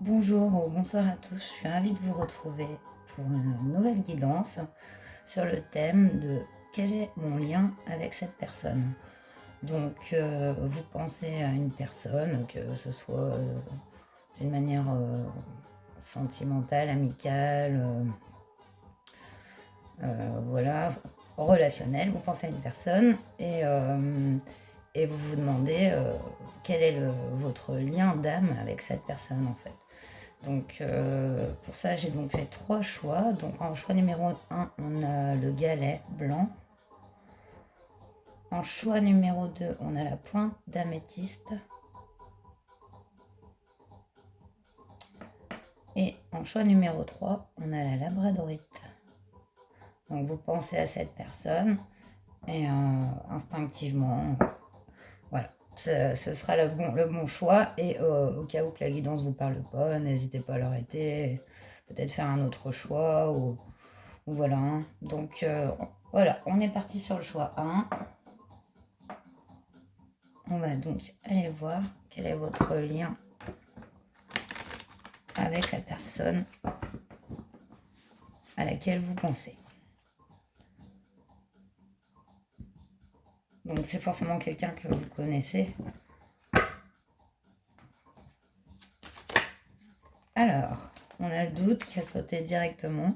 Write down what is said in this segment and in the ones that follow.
Bonjour ou bonsoir à tous, je suis ravie de vous retrouver pour une nouvelle guidance sur le thème de quel est mon lien avec cette personne. Donc vous pensez à une personne, que ce soit d'une manière sentimentale, amicale, voilà, relationnelle, vous pensez à une personne et vous vous demandez quel est votre lien d'âme avec cette personne en fait. Donc pour ça, j'ai donc fait 3 choix. Donc en choix numéro 1, on a le galet blanc. En choix numéro 2, on a la pointe d'améthyste. Et en choix numéro 3, on a la labradorite. Donc vous pensez à cette personne et instinctivement, voilà, ce sera le bon choix. Et au cas où que la guidance ne vous parle pas, n'hésitez pas à l'arrêter, peut-être faire un autre choix ou voilà. Donc voilà, on est parti sur le choix 1. On va donc aller voir quel est votre lien avec la personne à laquelle vous pensez. Donc c'est forcément quelqu'un que vous connaissez. Alors, on a le doute qui a sauté directement.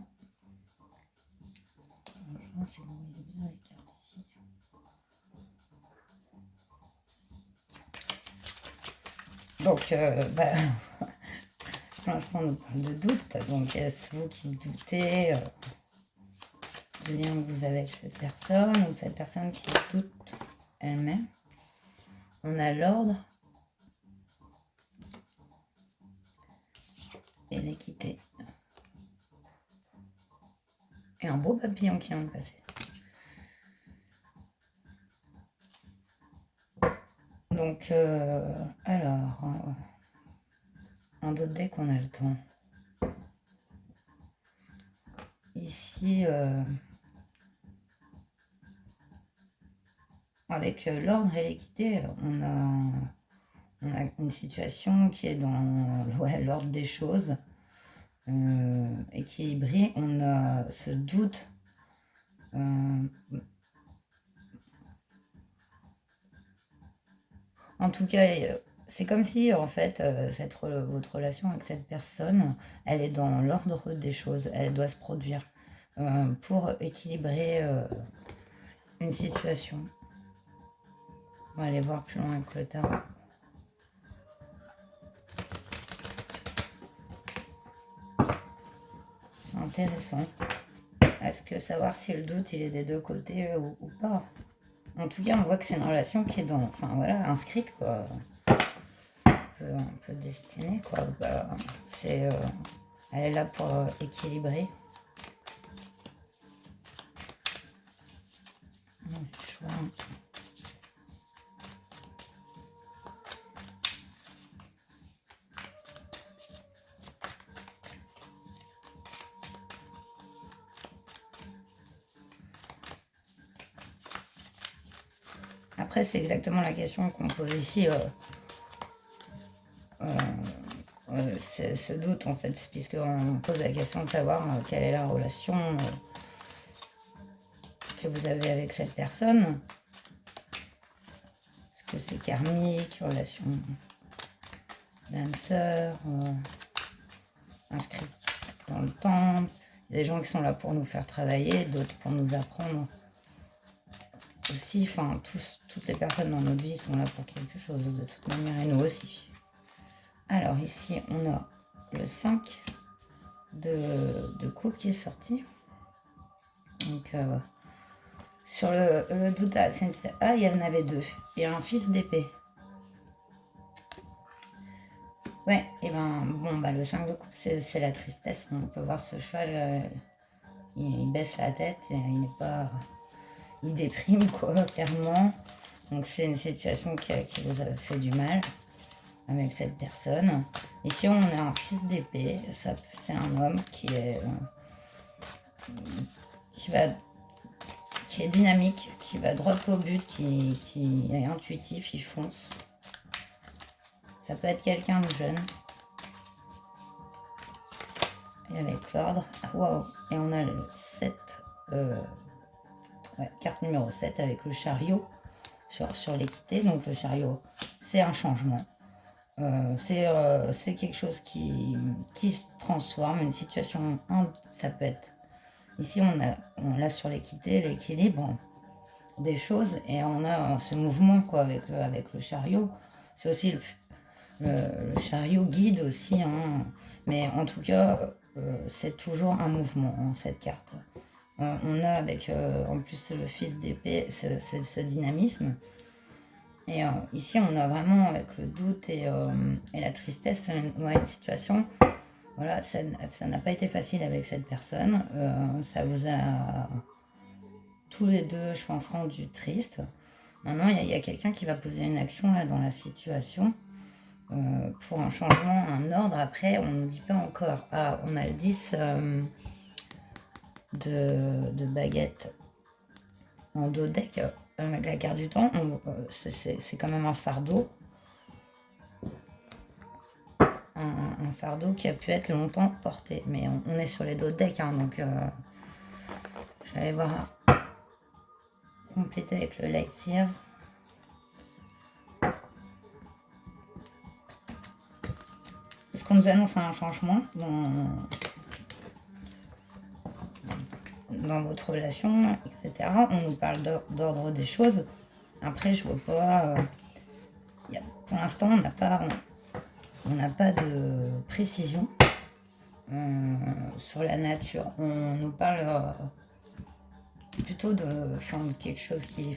Donc, pour l'instant, on nous parle de doute. Donc, est-ce vous qui doutez du lien que vous avez avec cette personne ou cette personne qui doute elle-même? On a l'ordre et l'équité. Et un beau papillon qui vient de passer. Donc, alors, en d'autres decks, on a le temps. Ici, avec l'ordre et l'équité, on a une situation qui est dans l'ordre des choses, équilibrée. On a ce doute. En tout cas, c'est comme si, en fait, votre relation avec cette personne, elle est dans l'ordre des choses. Elle doit se produire pour équilibrer une situation. On va aller voir plus loin avec le tarot. C'est intéressant. Est-ce que savoir si le doute il est des deux côtés ou pas? En tout cas, on voit que c'est une relation qui est enfin voilà, inscrite quoi. Un peu destinée quoi. Bah, elle est là pour équilibrer. Choix. Après, c'est exactement la question qu'on pose ici. C'est ce doute, en fait, puisqu'on pose la question de savoir quelle est la relation que vous avez avec cette personne. Est-ce que c'est karmique, relation d'âme-sœur, inscrite dans le temps? Il y a des gens qui sont là pour nous faire travailler, d'autres pour nous apprendre aussi. Enfin, toutes les personnes dans notre vie sont là pour quelque chose de toute manière, et nous aussi. Alors ici, on a le 5 de coupe qui est sorti. Donc, sur le doute à Sensei A, il y en avait 2. Et un fils d'épée. Ouais, et ben, bon, bah, le 5 de coupe, c'est la tristesse. On peut voir ce cheval, il baisse la tête, et il n'est pas... Il déprime, quoi, clairement. Donc, c'est une situation qui vous a fait du mal avec cette personne. Ici, on a un fils d'épée. C'est un homme qui est dynamique, qui va droit au but, qui est intuitif, il fonce. Ça peut être quelqu'un de jeune. Et avec l'ordre, waouh, et on a le 7, ouais, carte numéro 7 avec le chariot sur l'équité. Donc le chariot, c'est un changement. C'est quelque chose qui se transforme, une situation, ça peut être... Ici, on a sur l'équité, l'équilibre des choses, et on a ce mouvement quoi, avec le chariot. C'est aussi le chariot guide aussi, hein. Mais en tout cas, c'est toujours un mouvement, hein, cette carte. On a avec, en plus, le fils d'épée, ce dynamisme. Et ici, on a vraiment, avec le doute et la tristesse, une situation. Voilà, ça n'a pas été facile avec cette personne. Ça vous a tous les deux, je pense, rendu triste. Maintenant, il y a quelqu'un qui va poser une action là dans la situation pour un changement, un ordre. Après, on ne dit pas encore. Ah, on a le 10 de baguette en dos deck avec la carte du temps. C'est quand même un fardeau. Un fardeau qui a pu être longtemps porté. Mais on est sur les dos deck, hein, donc je vais aller voir compléter avec le Light Sears. Parce qu'on nous annonce un changement dans votre relation, etc. On nous parle d'ordre des choses. Après, je vois pas... pour l'instant, on n'a pas de précision sur la nature. On nous parle plutôt de quelque chose qui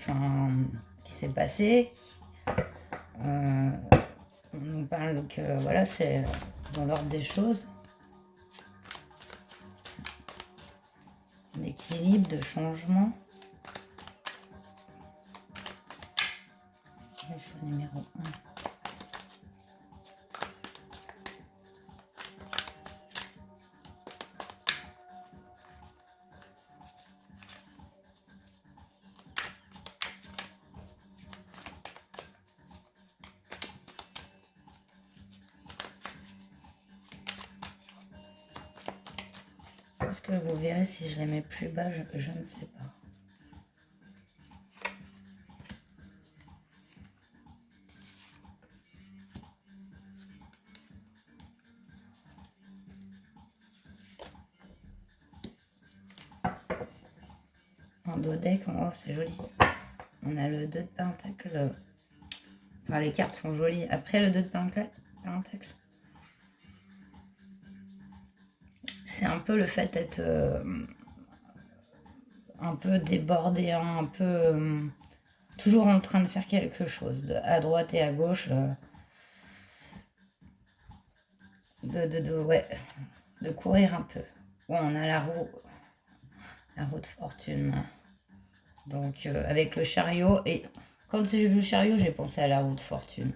s'est passé. On nous parle que voilà, c'est dans l'ordre des choses. D'équilibre, de changement. Le choix numéro 1. Est-ce que vous verrez si je les mets plus bas, je ne sais pas. En dos deck, oh, c'est joli. On a le 2 de pentacle. Enfin, les cartes sont jolies. Après le 2 de pentacle, c'est un peu le fait d'être un peu débordé, hein, un peu toujours en train de faire quelque chose, à droite et à gauche. Ouais, de courir un peu. Bon, on a la roue de fortune. Donc, avec le chariot. Et quand j'ai vu le chariot, j'ai pensé à la roue de fortune.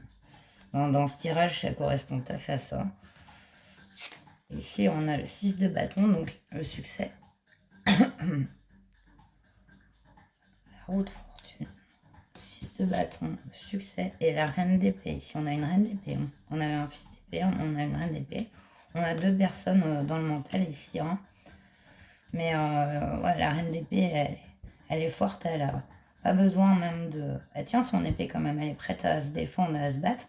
Dans ce tirage, ça correspond tout à fait à ça. Ici, on a le 6 de bâton, donc le succès. La roue de fortune. 6 de bâton, le succès. Et la reine d'épée. Ici, on a une reine d'épée. On a un fils d'épée, on a une reine d'épée. On a deux personnes dans le mental ici. Hein. Mais ouais, la reine d'épée, elle est forte. Elle a pas besoin même de... Elle tient son épée quand même. Elle est prête à se défendre, à se battre.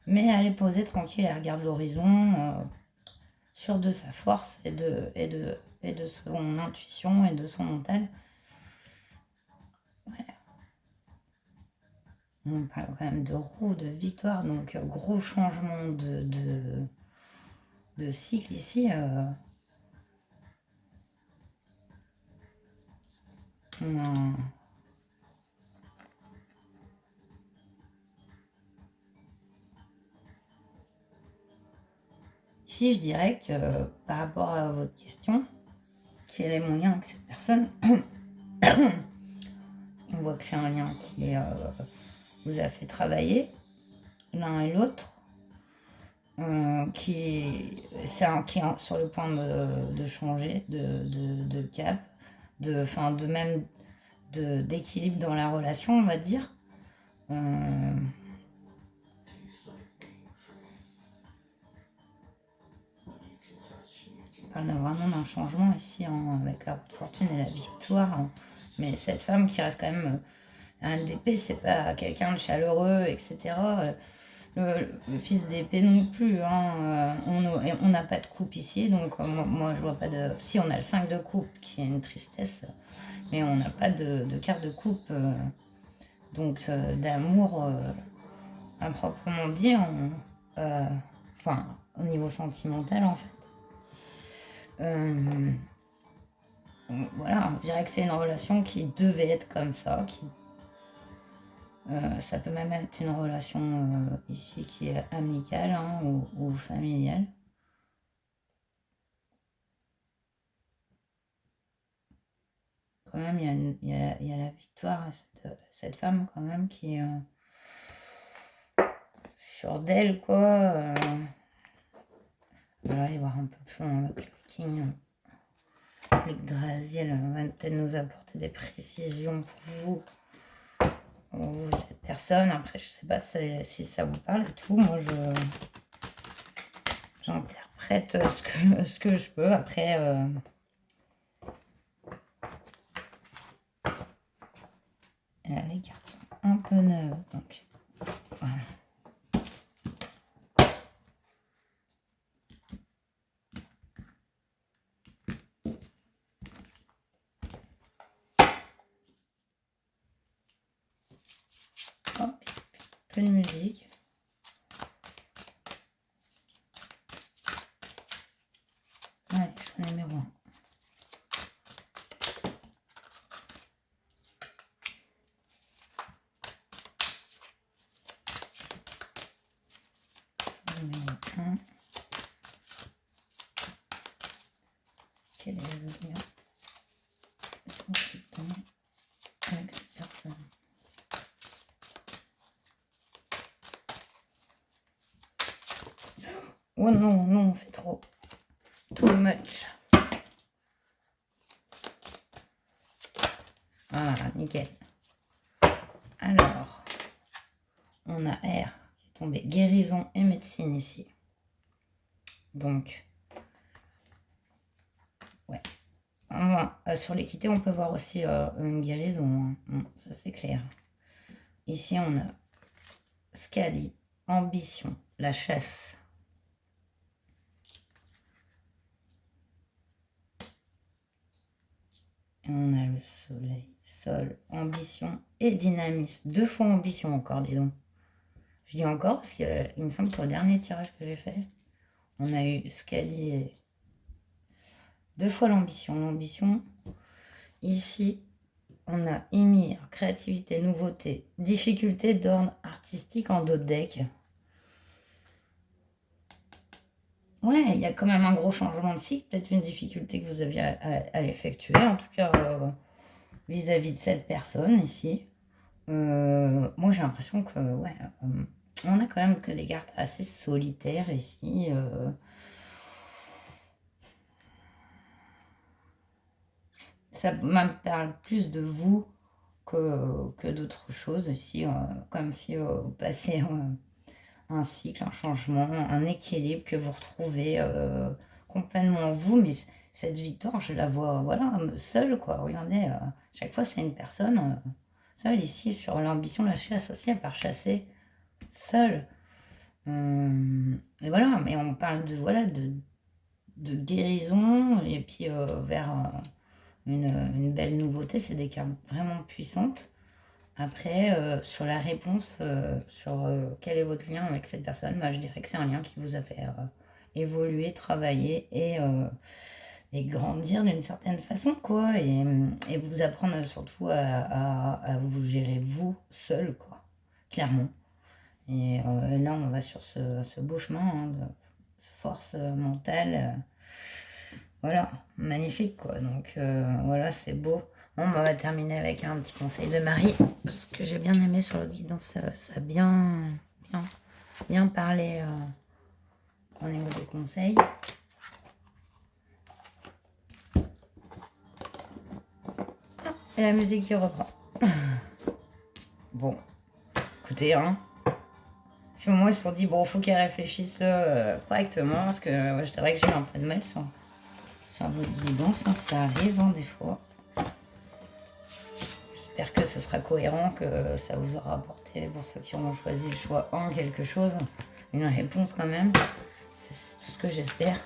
Mais elle est posée tranquille. Elle regarde l'horizon. Sûre de sa force et de son intuition et de son mental. Ouais. On parle quand même de roue, de victoire, donc gros changement de cycle ici. Ici, je dirais que par rapport à votre question, quel est mon lien avec cette personne? On voit que c'est un lien qui vous a fait travailler l'un et l'autre, qui est sur le point de changer de cap, d'équilibre dans la relation, on va dire. parle vraiment d'un changement ici, hein, avec la roue de fortune et la victoire. Hein. Mais cette femme qui reste quand même un d'épée, c'est pas quelqu'un de chaleureux, etc. Le fils d'épée non plus. Hein. On n'a pas de coupe ici, donc moi je vois pas de. Si, on a le 5 de coupe qui est une tristesse, mais on n'a pas de carte de coupe. Donc d'amour à proprement dit, enfin au niveau sentimental en fait. Voilà, je dirais que c'est une relation qui devait être comme ça, ça peut même être une relation ici qui est amicale, hein, ou familiale. Quand même, il y a la victoire à cette femme quand même qui est sûre d'elle, quoi. On va aller voir un peu plus loin avec le King. Avec Graziel va peut-être nous apporter des précisions pour vous, cette personne. Après, je sais pas si ça vous parle et tout. Moi, j'interprète ce que je peux. Après, les cartes sont un peu neuves, donc voilà. Hop, un peu de musique. Allez, choix numéro 1. Numéro 1. Quel est le lien avec cette personne? Oh non, non, c'est trop. Too much. Voilà, nickel. Alors, on a R qui est tombé. Guérison et médecine ici. Donc, ouais. Sur l'équité, on peut voir aussi une guérison. Hein. Ça, c'est clair. Ici, on a Scadi, ambition, la chasse. Et on a le soleil, sol, ambition et dynamisme. 2 fois ambition encore, disons. Je dis encore parce qu'il me semble qu'au dernier tirage que j'ai fait, on a eu Scadi et 2 fois l'ambition. L'ambition, ici, on a Émir, créativité, nouveauté, difficulté d'ordre artistique en dos de deck. Ouais, il y a quand même un gros changement de cycle, peut-être une difficulté que vous aviez à l'effectuer, en tout cas vis-à-vis de cette personne ici. Moi j'ai l'impression que, ouais, on a quand même que des cartes assez solitaires ici. Ça me parle plus de vous que d'autres choses ici, comme si vous passez un cycle, un changement, un équilibre que vous retrouvez complètement vous, mais cette victoire, je la vois, voilà, seule, quoi. Regardez, chaque fois, c'est une personne seule ici, sur l'ambition, la chasse aussi, elle part chasser seule. Et voilà, mais on parle de, voilà, de guérison, et puis vers une belle nouveauté, c'est des cartes vraiment puissantes. Après, sur la réponse, sur quel est votre lien avec cette personne, bah, je dirais que c'est un lien qui vous a fait évoluer, travailler et grandir d'une certaine façon, quoi. Et vous apprendre surtout à vous gérer vous seul, quoi, clairement. Et là, on va sur ce beau chemin, hein, de force mentale. Voilà, magnifique, quoi. Donc voilà, c'est beau. Bon, on va terminer avec un petit conseil de Marie. Ce que j'ai bien aimé sur le guidon, ça a bien parlé au niveau des conseils. Ah, et la musique qui reprend. Bon, écoutez, hein. Puis moi, ils se sont dit, bon, faut qu'elle réfléchisse correctement, parce que je dirais que j'ai eu un peu de mal sur sur votre guidance, hein, ça arrive des fois. J'espère que ce sera cohérent, que ça vous aura apporté, pour ceux qui ont choisi le choix 1, quelque chose, une réponse quand même. C'est tout ce que j'espère.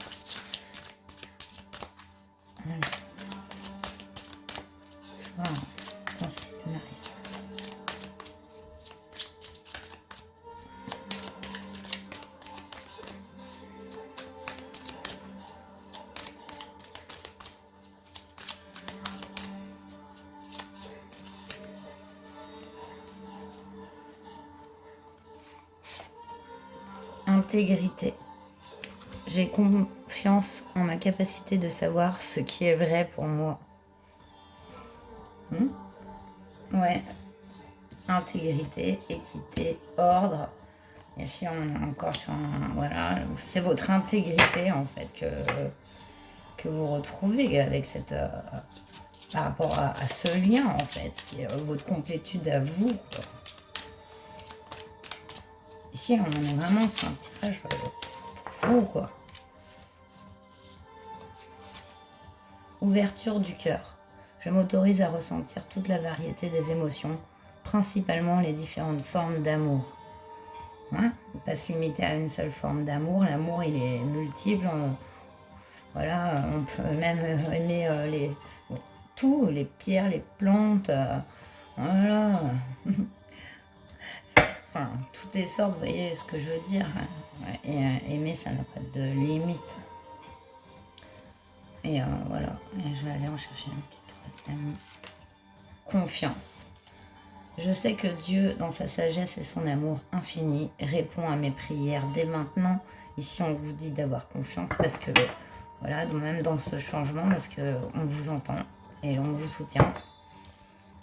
Intégrité. J'ai confiance en ma capacité de savoir ce qui est vrai pour moi. Ouais. Intégrité, équité, ordre. Et si on est encore sur un... Voilà, c'est votre intégrité en fait que vous retrouvez avec cette... par rapport à ce lien en fait. C'est votre complétude à vous, quoi. Ici, on en est vraiment sur un tirage fou, quoi. Ouverture du cœur. Je m'autorise à ressentir toute la variété des émotions, principalement les différentes formes d'amour. Hein, pas se limiter à une seule forme d'amour. L'amour, il est multiple. Voilà, on peut même aimer tout, les pierres, les plantes. Voilà. Enfin, toutes les sortes, vous voyez ce que je veux dire. Et aimer, ça n'a pas de limite. Et voilà, et je vais aller en chercher un petit troisième. Confiance. Je sais que Dieu, dans sa sagesse et son amour infini, répond à mes prières dès maintenant. Ici, on vous dit d'avoir confiance parce que, voilà, même dans ce changement, parce qu'on vous entend et on vous soutient.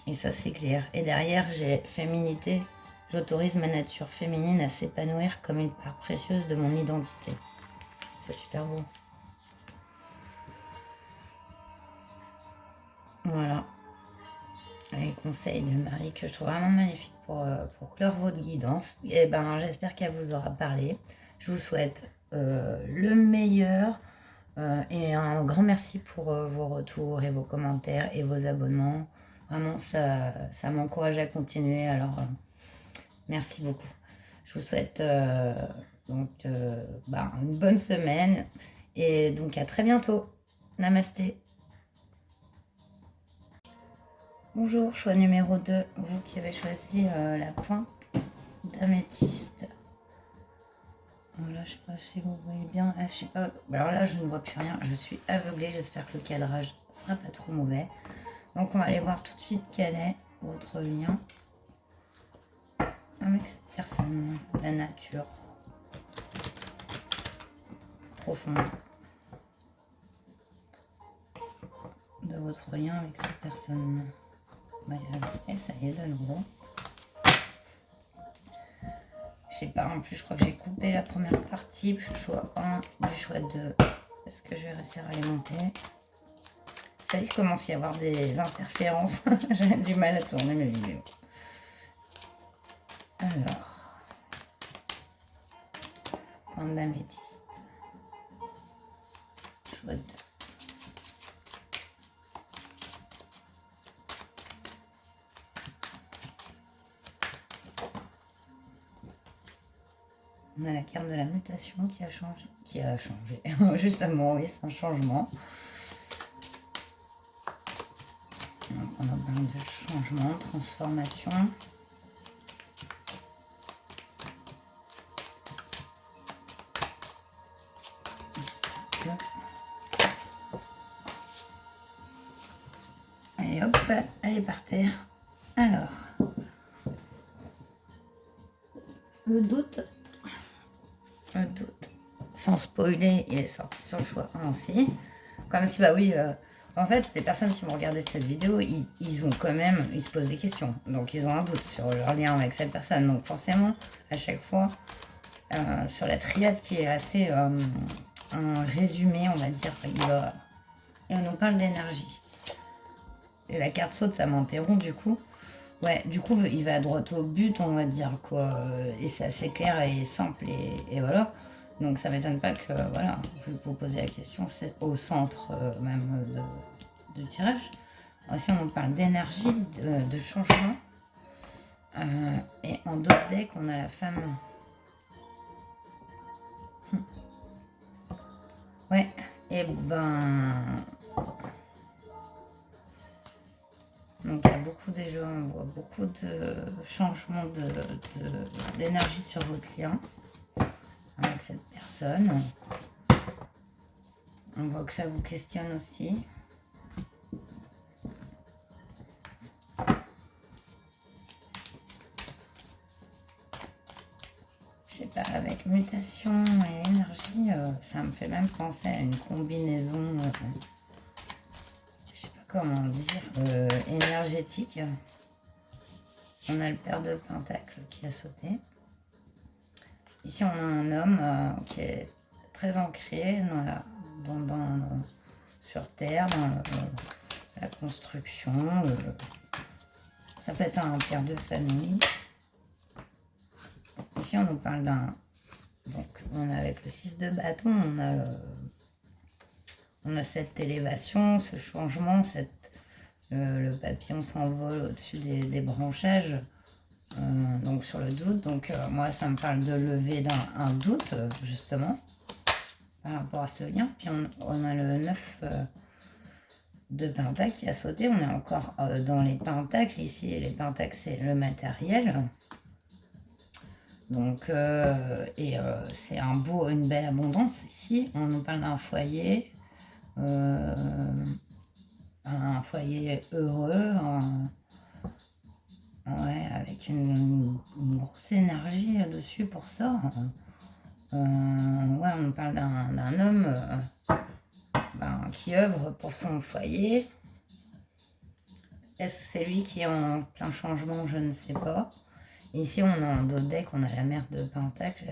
Et ça, c'est clair. Et derrière, j'ai féminité. J'autorise ma nature féminine à s'épanouir comme une part précieuse de mon identité. C'est super beau. Voilà. Les conseils de Marie que je trouve vraiment magnifiques pour clore votre guidance. Et ben, j'espère qu'elle vous aura parlé. Je vous souhaite le meilleur et un grand merci pour vos retours et vos commentaires et vos abonnements. Vraiment, ça m'encourage à continuer. Alors, merci beaucoup. Je vous souhaite une bonne semaine et donc à très bientôt. Namasté. Bonjour, choix numéro 2, vous qui avez choisi la pointe d'améthyste. Voilà, je sais pas si vous voyez bien. Je sais pas. Alors là, je ne vois plus rien. Je suis aveuglée. J'espère que le cadrage sera pas trop mauvais. Donc, on va aller voir tout de suite quel est votre lien avec cette personne. La nature profonde de votre lien avec cette personne. Et ça y est, de nouveau. Je sais pas, en plus, je crois que j'ai coupé la première partie, du choix 1, du choix 2. Est-ce que je vais réussir à les monter? Ça y est, il commence à y avoir des interférences. J'ai du mal à tourner mes vidéos. Alors, pointe d'améthyste. Choix 2. On a la carte de la mutation qui a changé. Justement, oui, c'est un changement. Donc on a plein de changements, transformation. Allez hop, elle est par terre. Alors, le doute, sans spoiler, il est sorti sur le choix 1 aussi. Comme si, bah oui, en fait, les personnes qui vont regarder cette vidéo, ils ont quand même, ils se posent des questions. Donc, ils ont un doute sur leur lien avec cette personne. Donc, forcément, à chaque fois, sur la triade qui est assez un résumé, on va dire, et on nous parle d'énergie. Et la carte saute, ça m'interrompt du coup. Ouais, du coup, il va droit au but, on va dire, quoi. Et c'est assez clair et simple, et voilà. Donc ça m'étonne pas que, voilà, vous posez la question, c'est au centre même du tirage. Aussi, on nous parle d'énergie, de changement. Et en d'autres decks, on a la femme. Ouais, et ben... Donc il y a beaucoup déjà, on voit beaucoup de changements d'énergie sur votre lien avec cette personne. On voit que ça vous questionne aussi. Je sais pas, avec mutation et énergie, ça me fait même penser à une combinaison, je sais pas comment dire, énergétique. On a le pair de Pentacles qui a sauté. Ici, on a un homme qui est très ancré sur Terre, dans la construction. Ça peut être un père de famille. Ici, on nous parle d'un... Donc, on a avec le 6 de bâton, on a cette élévation, ce changement, le papillon s'envole au-dessus des branchages. Donc sur le doute, donc moi ça me parle de lever un doute justement par rapport à ce lien. Puis on a le 9 de Pentacles qui a sauté, on est encore dans les Pentacles ici, et les Pentacles c'est le matériel. Donc c'est une belle abondance ici. On nous parle d'un foyer, un foyer heureux, ouais, avec une grosse énergie dessus pour ça. Ouais, on nous parle d'un homme qui œuvre pour son foyer. Est-ce que c'est lui qui est en plein changement? Je ne sais pas. Ici, on a un dos deck, on a la mère de Pentacle.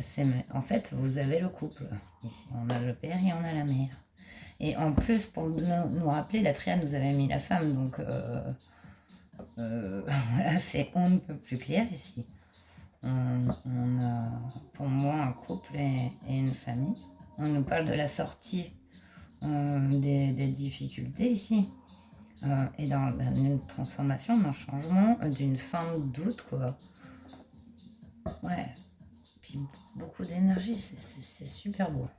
En fait, vous avez le couple. Ici, on a le père et on a la mère. Et en plus, pour nous rappeler, la triade nous avait mis la femme. Donc, voilà, c'est on ne peut plus clair ici. On a pour moi un couple et une famille. On nous parle de la sortie des difficultés ici. Et dans une transformation, d'un changement, d'une fin de doute, quoi. Ouais. Puis beaucoup d'énergie, c'est super beau.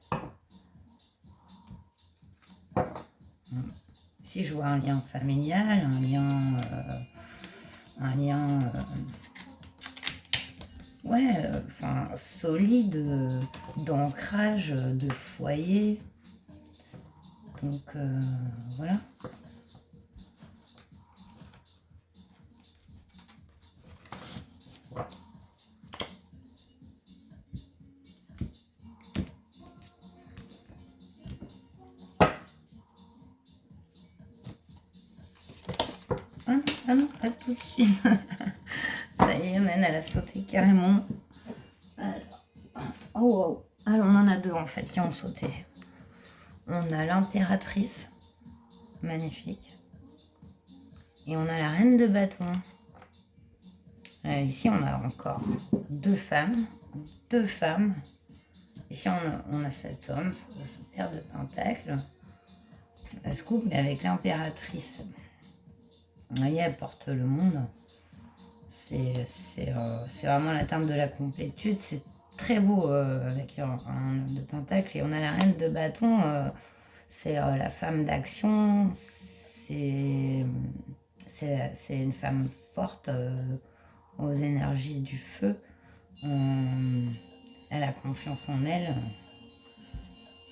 Ici, je vois un lien familial, un lien ouais, enfin solide, d'ancrage, de foyer. Donc voilà. Ah non, pas tout de suite. Ça y est, elle a sauté carrément. Oh, wow. Alors, on en a deux en fait qui ont sauté. On a l'impératrice, magnifique. Et on a la reine de bâton. Ici, on a encore deux femmes. Ici, on a cet homme, ce père de Pentacle. Elle se coupe, mais avec l'impératrice. Vous voyez, elle porte le monde. C'est vraiment la terme de la complétude. C'est très beau avec un de Pentacle. Et on a la reine de bâton. C'est la femme d'action. C'est une femme forte aux énergies du feu. Elle a confiance en elle.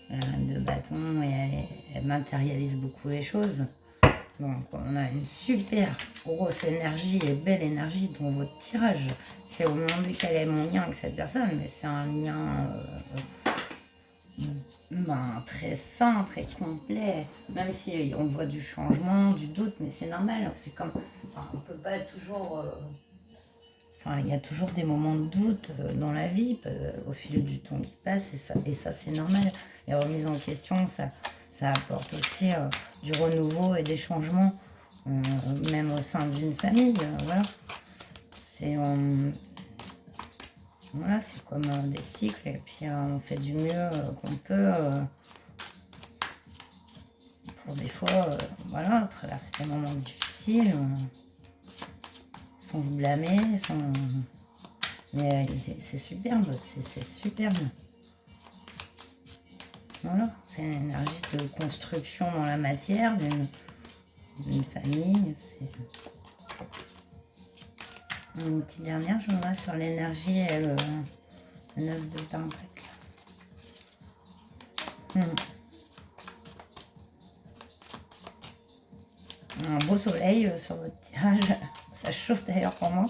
La reine de bâton, et elle matérialise beaucoup les choses. Donc on a une super grosse énergie et belle énergie dans votre tirage. Si vous me demandez quel est mon lien avec cette personne, mais c'est un lien très sain, très complet. Même si on voit du changement, du doute, mais c'est normal. C'est comme, on peut pas toujours... il y a toujours des moments de doute dans la vie, au fil du temps qui passe, et ça c'est normal. Les remises en question, ça apporte aussi du renouveau et des changements, même au sein d'une famille. Voilà. Voilà, c'est comme des cycles, et puis on fait du mieux qu'on peut pour des fois, voilà, traverser des moments difficiles, sans se blâmer, sans... Mais c'est superbe, c'est superbe. Voilà, c'est une énergie de construction dans la matière d'une famille. Une petite dernière, je vois sur l'énergie et le 9 de pentacle. Un beau soleil sur votre tirage. Ça chauffe d'ailleurs pour moi.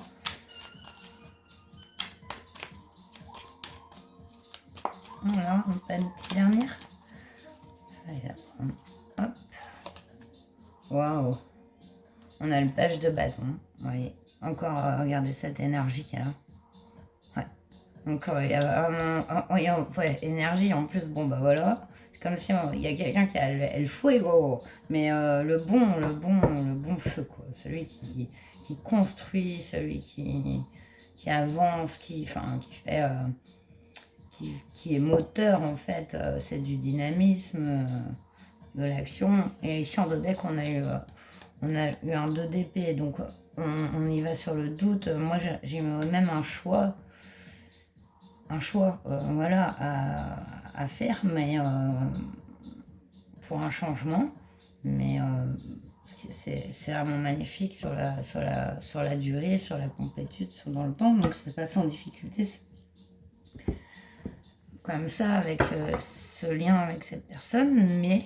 Voilà, on fait une petite dernière. Je vais la prendre. Hop. Waouh. On a le page de bâton. Vous voyez. Encore, regardez cette énergie qu'il y a là. Ouais. Donc, il y a vraiment... ouais, énergie en plus. Bon, bah voilà. C'est comme si il y a quelqu'un qui a le fuego. Mais le bon feu, quoi. Celui qui construit, celui qui avance, qui fait... qui est moteur en fait, c'est du dynamisme, de l'action. Et ici en 2 deck on a eu un 2 d'épée, donc on y va sur le doute. Moi j'ai même un choix voilà, à faire, mais pour un changement. Mais c'est vraiment magnifique sur la durée, sur la complétude, dans le temps, donc c'est pas sans difficulté. Comme ça, avec ce lien avec cette personne, mais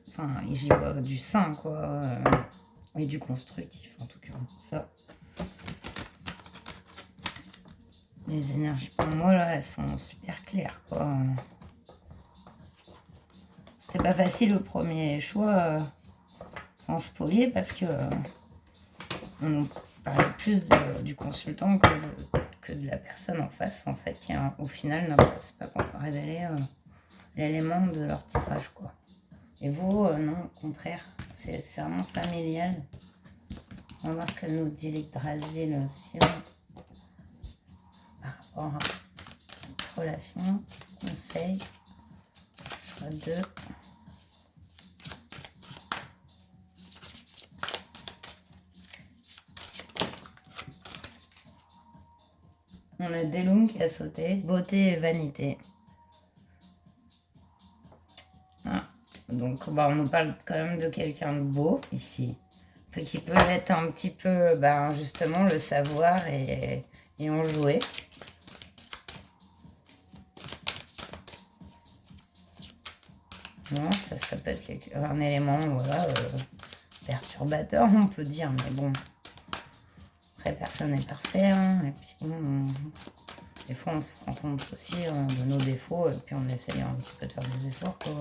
enfin, j'y vois du sain, quoi, et du constructif, en tout cas, ça. Les énergies, pour moi, là, elles sont super claires, quoi. C'était pas facile le premier choix, sans spolier, parce que on nous parlait plus du consultant que de la personne en face, en fait, qui, au final, n'a pas révélé l'élément de leur tirage, quoi. Et vous, non, au contraire, c'est vraiment familial. On va voir ce que nous dit l'Yggdrasil aussi par rapport à cette relation, conseil, choix 2. On a Delung qui a sauté, beauté et vanité. Ah. Donc bah, on nous parle quand même de quelqu'un de beau ici, qui peut être un petit peu, justement, le savoir et en jouer. Non, ça peut être un élément, voilà, perturbateur, on peut dire, mais bon, après personne n'est parfait, hein, et puis bon, des fois on se rend compte aussi de nos défauts, et puis on essaye un petit peu de faire des efforts, quoi.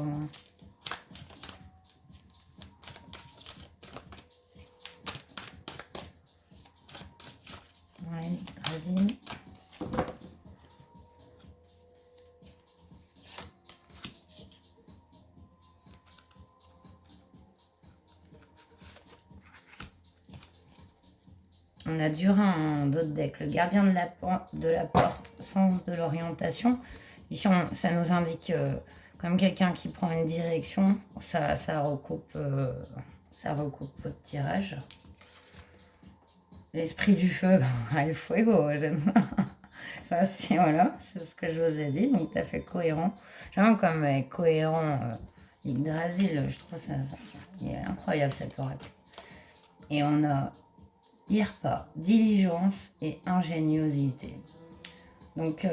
Ouais, Yggdrasil. On a Durin en d'autres decks, le gardien de la porte, sens de l'orientation. Ici, ça nous indique comme quelqu'un qui prend une direction, ça recoupe votre tirage. L'esprit du feu, el fuego, j'aime. Ça, c'est voilà, c'est ce que je vous ai dit, donc tu as fait cohérent. J'aime comme cohérent Yggdrasil, je trouve ça, il est incroyable cet oracle. Et on a Irpa, diligence et ingéniosité. Donc,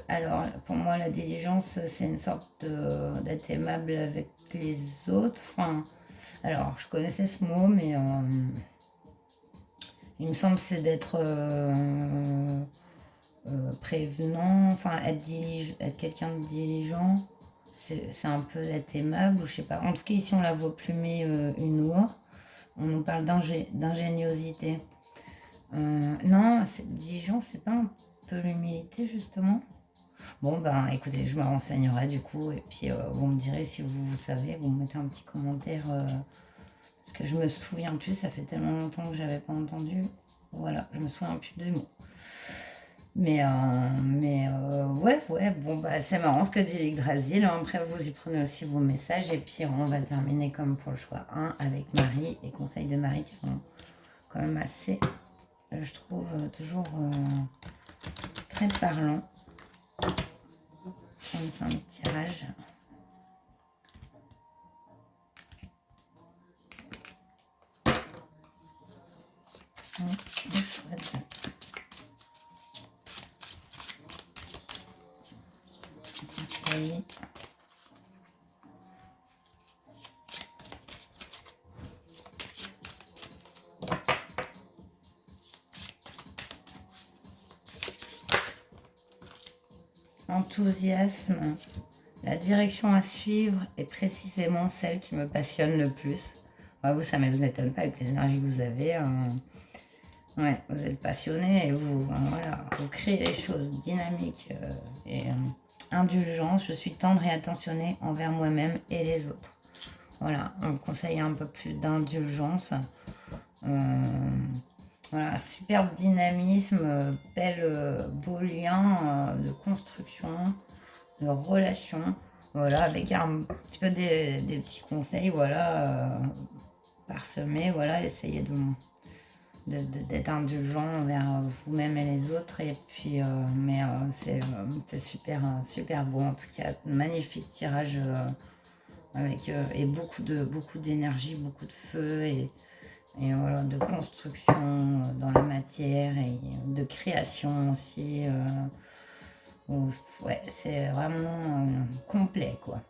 alors, pour moi, la diligence, c'est une sorte d'être aimable avec les autres. Enfin, alors, je connaissais ce mot, mais il me semble que c'est d'être prévenant, enfin, être quelqu'un de diligent. C'est un peu d'être aimable, ou je sais pas. En tout cas, ici, on la voit plumer une oie. On nous parle d'ingéniosité. Non, cette diligence, c'est pas un peu l'humilité, justement? Bon, écoutez, je me renseignerai du coup, et puis vous me direz si vous savez, vous me mettez un petit commentaire, parce que je me souviens plus, ça fait tellement longtemps que j'avais pas entendu. Voilà, je me souviens plus de mots. Ouais, bon, bah, c'est marrant ce que dit l'Yggdrasil. Après, vous y prenez aussi vos messages. Et puis, on va terminer comme pour le choix 1 avec Marie et conseils de Marie qui sont quand même assez, je trouve, toujours très parlants. On fait un petit tirage. Le chouette. Conseil. Enthousiasme. La direction à suivre est précisément celle qui me passionne le plus. Vous, ça ne vous étonne pas avec les énergies que vous avez. Ouais, vous êtes passionné et voilà, vous créez les choses dynamiques et indulgence. Je suis tendre et attentionnée envers moi-même et les autres. Voilà, on me conseille un peu plus d'indulgence. Voilà, superbe dynamisme, beau lien de construction, de relation. Voilà, avec un petit peu des petits conseils, voilà, parsemés. Voilà, essayez d'être indulgent envers vous-même et les autres. Et puis, c'est super, super beau. En tout cas, magnifique tirage avec et beaucoup d'énergie, beaucoup de feu et voilà, de construction dans la matière et de création aussi. Ouais, c'est vraiment complet, quoi.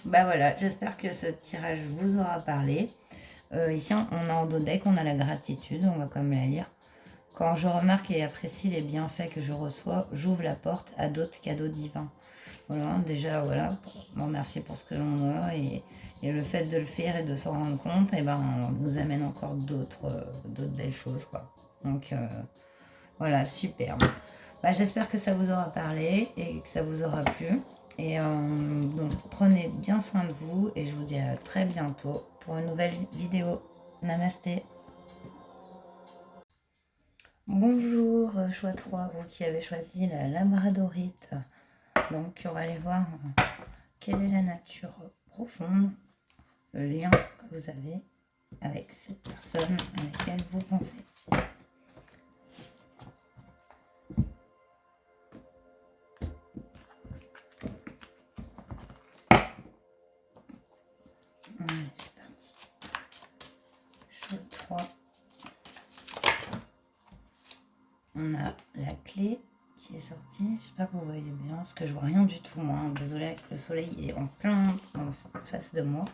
Bah voilà, j'espère que ce tirage vous aura parlé. Ici, on a en dos deck, on a la gratitude, on va quand même la lire. Quand je remarque et apprécie les bienfaits que je reçois, j'ouvre la porte à d'autres cadeaux divins. Voilà, déjà, voilà, bon, merci pour ce que l'on a et le fait de le faire et de s'en rendre compte, et ben, on nous amène encore d'autres belles choses, quoi. Donc, voilà, super. Bah, j'espère que ça vous aura parlé et que ça vous aura plu. Et donc, prenez bien soin de vous et je vous dis à très bientôt pour une nouvelle vidéo. Namasté. Bonjour, choix 3, vous qui avez choisi la labradorite. Donc, on va aller voir quelle est la nature profonde, le lien que vous avez avec cette personne à laquelle vous pensez. Allez, c'est parti. Choix 3. On a la clé qui est sortie. J'espère que vous voyez bien, parce que je vois rien du tout, moi. Désolée, avec le soleil, il est en plein en face de moi.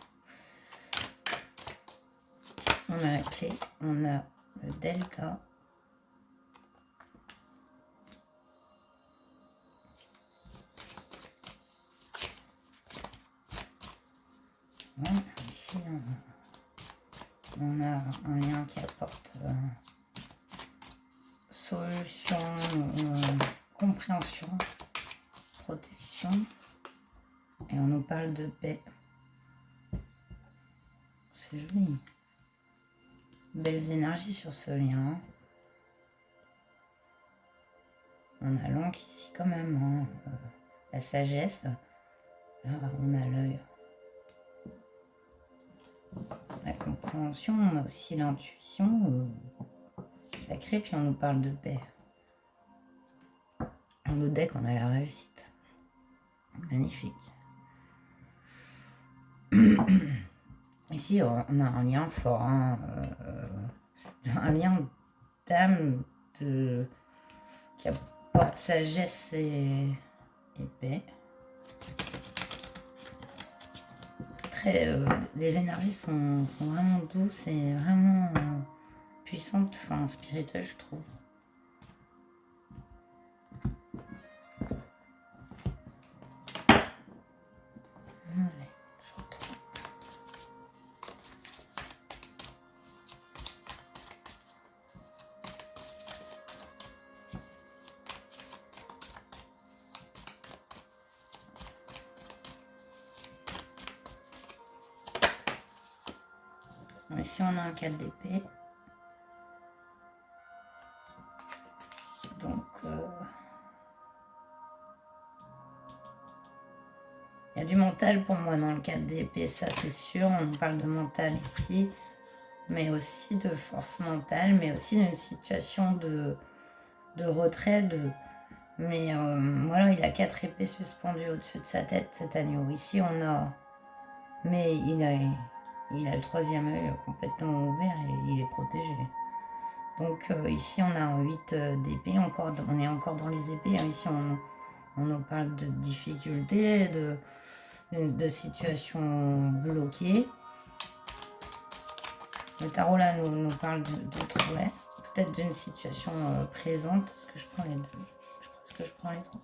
On a la clé, on a le delta. Voilà, ici, on a un lien qui apporte solution, compréhension, protection. Et on nous parle de paix. C'est joli. Belles énergies sur ce lien. On a l'encre ici quand même. Hein. La sagesse. Là, on a l'œil. La compréhension, on a aussi l'intuition sacrée, puis on nous parle de paix. En nos decks, on a la réussite. Magnifique. Ici, on a un lien fort. Hein, un lien d'âme qui apporte sagesse et paix. Les énergies sont vraiment douces et vraiment puissantes, enfin spirituelles, je trouve. Allez, je retrouve. Ici, on a un 4 d'épée. Donc, Il y a du mental pour moi dans le cadre d'épée, ça c'est sûr. On parle de mental ici, mais aussi de force mentale, mais aussi d'une situation de retrait. Mais voilà, il a 4 épées suspendues au-dessus de sa tête, cet agneau. Ici, on a... Mais il a le 3e œil complètement ouvert et il est protégé. Donc ici, on a un 8 d'épée, on est encore dans les épées. Hein. Ici, on nous parle de difficultés, de situations bloquées. Le tarot là nous parle d'autres, ouais, peut-être d'une situation présente. Est-ce que je prends les deux? Est-ce que je prends les 3?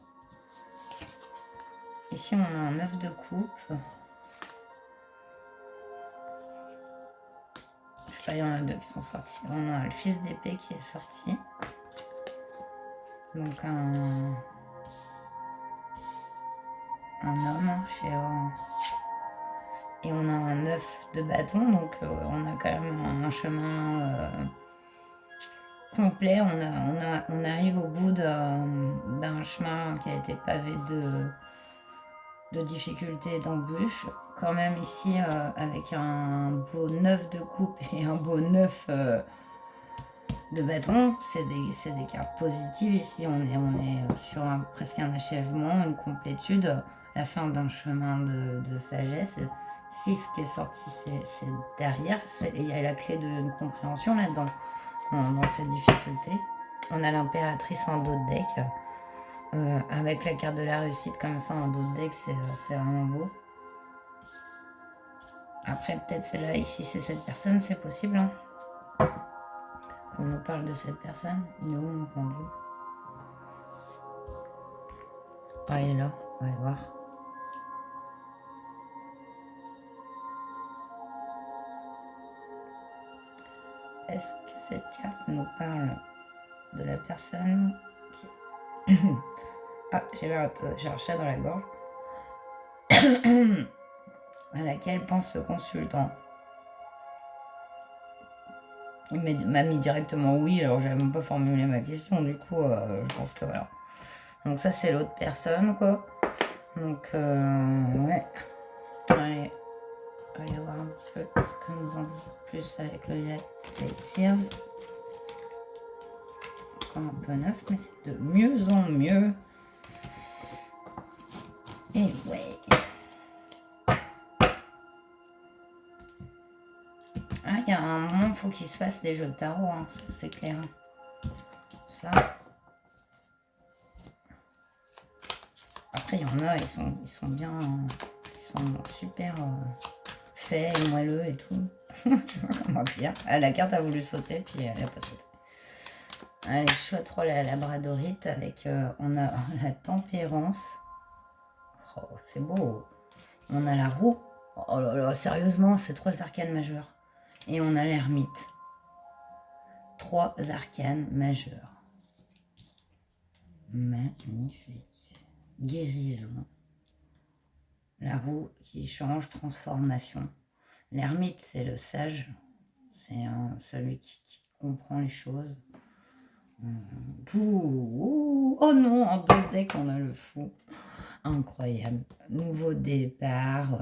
Ici, on a un 9 de coupe. Je sais pas, il y en a 2 qui sont sortis. On a le fils d'épée qui est sorti. Donc un homme chez... et on a un 9 de bâton, donc on a quand même un chemin complet. On arrive au bout d'un chemin qui a été pavé de difficultés et d'embûches. Quand même ici, avec un beau 9 de coupe et un beau 9 de bâton, c'est des cartes positives ici. On est sur presque un achèvement, une complétude, la fin d'un chemin de sagesse. Ici, ce qui est sorti, c'est derrière. Il y a la clé d'une compréhension là-dedans, dans cette difficulté. On a l'impératrice en dos de deck. Avec la carte de la réussite comme ça en dos de deck, c'est vraiment beau. Après, peut-être c'est là, ici, c'est cette personne, c'est possible. Hein, qu'on nous parle de cette personne. Il est où mon rendu? Ah, il est là, on va aller voir. Est-ce que cette carte nous parle de la personne qui... Ah, j'ai un chat dans la gorge. À laquelle pense le consultant. Il m'a mis directement oui, alors j'avais même pas formulé ma question, du coup, je pense que voilà. Donc ça, c'est l'autre personne, quoi. Donc, ouais. Allez voir un petit peu ce que nous en dit plus avec le Sears. Encore un peu neuf, mais c'est de mieux en mieux. Et ouais. Ah, il y a un moment, il faut qu'il se fasse des jeux de tarot, hein, c'est clair. Ça. Après, il y en a, ils sont bien, ils sont super faits et moelleux et tout. Comment dire? Ah, la carte a voulu sauter, puis elle n'a pas sauté. Allez, chouette rôle à la labradorite avec, on a la tempérance. Oh, c'est beau. On a la roue. Oh là là, sérieusement, c'est 3 arcanes majeures. Et on a l'ermite. 3 arcanes majeures. Magnifique. Guérison. La roue qui change, transformation. L'ermite, c'est le sage. C'est celui qui comprend les choses. Oh non, en deux decks, on a le fou. Incroyable. Nouveau départ,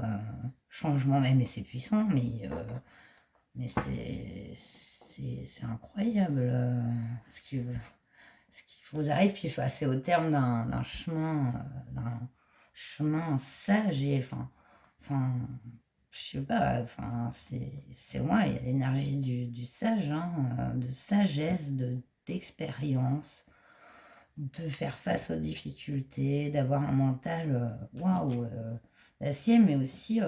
changement, mais c'est puissant, mais c'est incroyable ce qui vous arrive. Puis c'est au terme d'un chemin sage et enfin je sais pas, c'est moi, il y a l'énergie du sage, hein, de sagesse, d'expérience, de faire face aux difficultés, d'avoir un mental waouh, d'acier, mais aussi il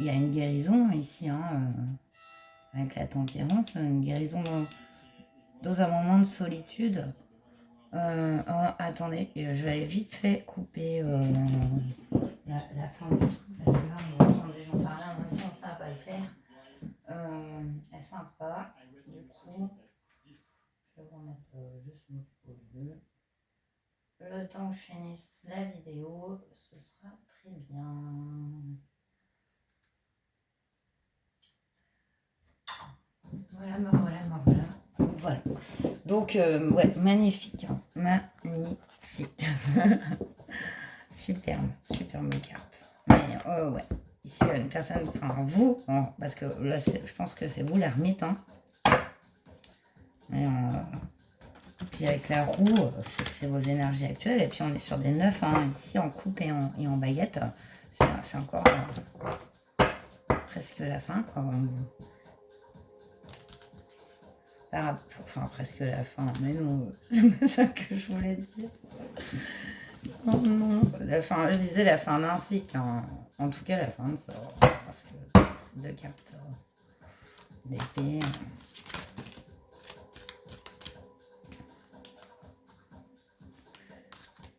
y a une guérison ici, hein, avec la tempérance, une guérison dans un moment de solitude. Oh, attendez, je vais aller vite fait couper la fin du truc parce que là, attendez, j'en sais rien, en même temps, ça va pas le faire. Elle est sympa, du coup, je vais vous remettre juste mon bleu. Le temps que je finisse la vidéo, ce sera très bien. Voilà, me voilà, me voilà. Voilà. Donc, ouais, magnifique. Hein. Magnifique. magnifique. Superbe, superbe carte. Mais ouais, ici, il y a une personne, enfin vous, parce que là, je pense que c'est vous l'ermite. Hein. Et, puis avec la roue, c'est vos énergies actuelles. Et puis on est sur des 9, hein, ici en coupe et en baguette. C'est encore presque la fin. Quoi. Enfin, presque la fin. Mais non, c'est pas ça que je voulais dire. Oh non. La fin, je disais la fin d'un cycle. Hein. En tout cas, la fin de ça. Parce que c'est deux cartes d'épée.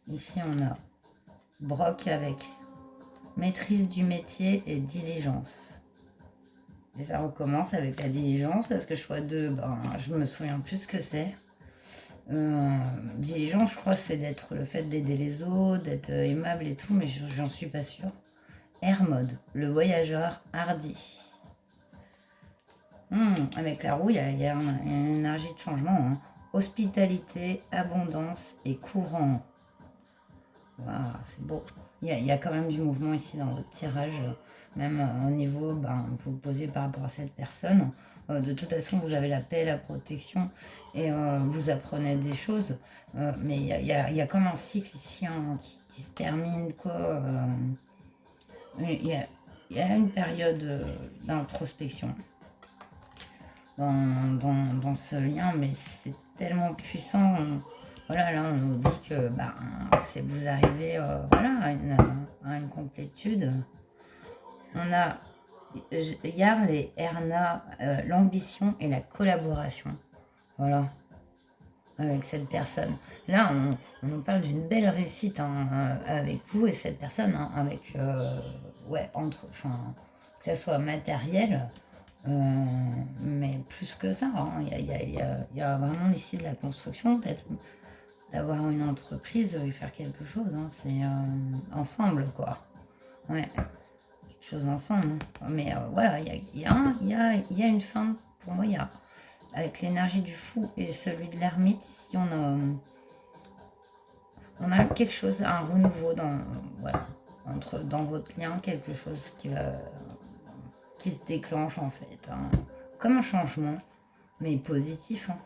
Ici, on a Broc avec maîtrise du métier et diligence. Et ça recommence avec la diligence parce que choix 2, ben, je me souviens plus ce que c'est. Diligence, je crois, c'est d'être le fait d'aider les autres, d'être aimable et tout, mais j'en suis pas sûre. Air mode, le voyageur hardi. Avec la roue, il y a une énergie de changement. Hein. Hospitalité, abondance et courant. Wow, c'est beau. Il y a quand même du mouvement ici dans votre tirage. Même au niveau, vous vous posez par rapport à cette personne. De toute façon, vous avez la paix, la protection et vous apprenez des choses. Mais il y a comme un cycle ici hein, qui se termine. Quoi. Il y a une période d'introspection dans ce lien, mais c'est tellement puissant. Voilà, là, on nous dit que vous arrivez voilà, à une complétude. On a Jarl et Erna, l'ambition et la collaboration. Voilà, avec cette personne. Là, on nous parle d'une belle réussite hein, avec vous et cette personne, hein, avec, ouais, que ça soit matériel, mais plus que ça. Hein. Il y a vraiment ici de la construction, peut-être d'avoir une entreprise et faire quelque chose. Hein. C'est ensemble, quoi. Ouais, quelque chose ensemble. Mais voilà, il y a une fin. Pour moi, avec l'énergie du fou et celui de l'ermite, ici, on a quelque chose, un renouveau dans votre lien, quelque chose qui se déclenche, en fait. Hein. Comme un changement, mais positif. Hein.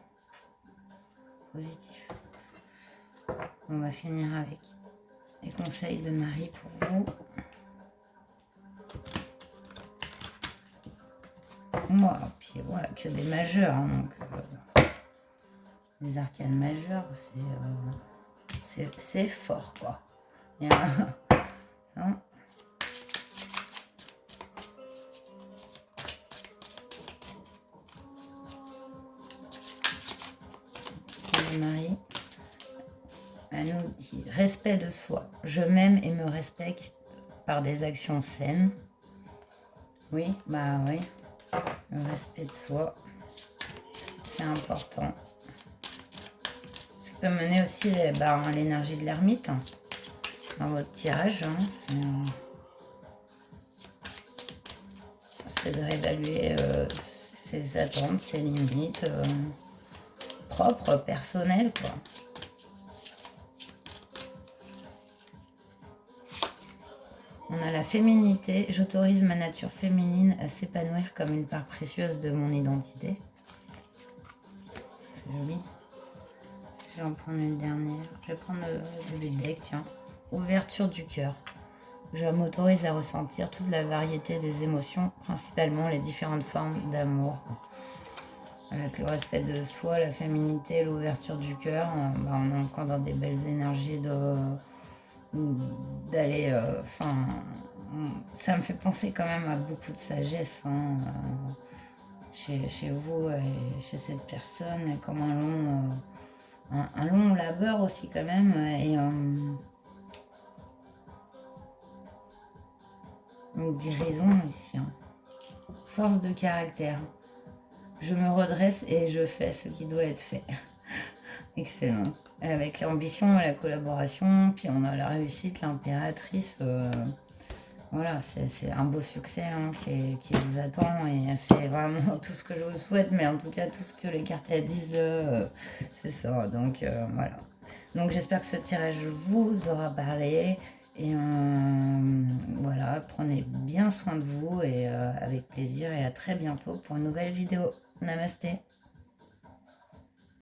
Positif. On va finir avec les conseils de Marie pour vous. Moi, puis ouais, que des majeurs. Hein, donc, les arcanes majeures, c'est fort, quoi. Il y a, hein. Marie. Elle nous dit respect de soi. Je m'aime et me respecte par des actions saines. Oui, oui. Le respect de soi, c'est important. Ça peut mener aussi l'énergie de l'ermite hein, dans votre tirage. Hein, c'est de réévaluer ses attentes, ses limites propres, personnelles, quoi. On a la féminité. J'autorise ma nature féminine à s'épanouir comme une part précieuse de mon identité. C'est joli. Je vais en prendre une dernière. Je vais prendre le deck, tiens. Ouverture du cœur. Je m'autorise à ressentir toute la variété des émotions, principalement les différentes formes d'amour. Avec le respect de soi, la féminité, l'ouverture du cœur, on est encore dans des belles énergies d'aller ça me fait penser quand même à beaucoup de sagesse hein, chez vous et chez cette personne comme un long labeur aussi quand même et une guérison ici hein. Force de caractère, je me redresse et je fais ce qui doit être fait. Excellent. Avec l'ambition et la collaboration, puis on a la réussite, l'impératrice, voilà, c'est un beau succès hein, qui vous attend et c'est vraiment tout ce que je vous souhaite, mais en tout cas tout ce que les cartes elles disent, c'est ça. Donc voilà. Donc j'espère que ce tirage vous aura parlé et voilà, prenez bien soin de vous et avec plaisir et à très bientôt pour une nouvelle vidéo. Namasté.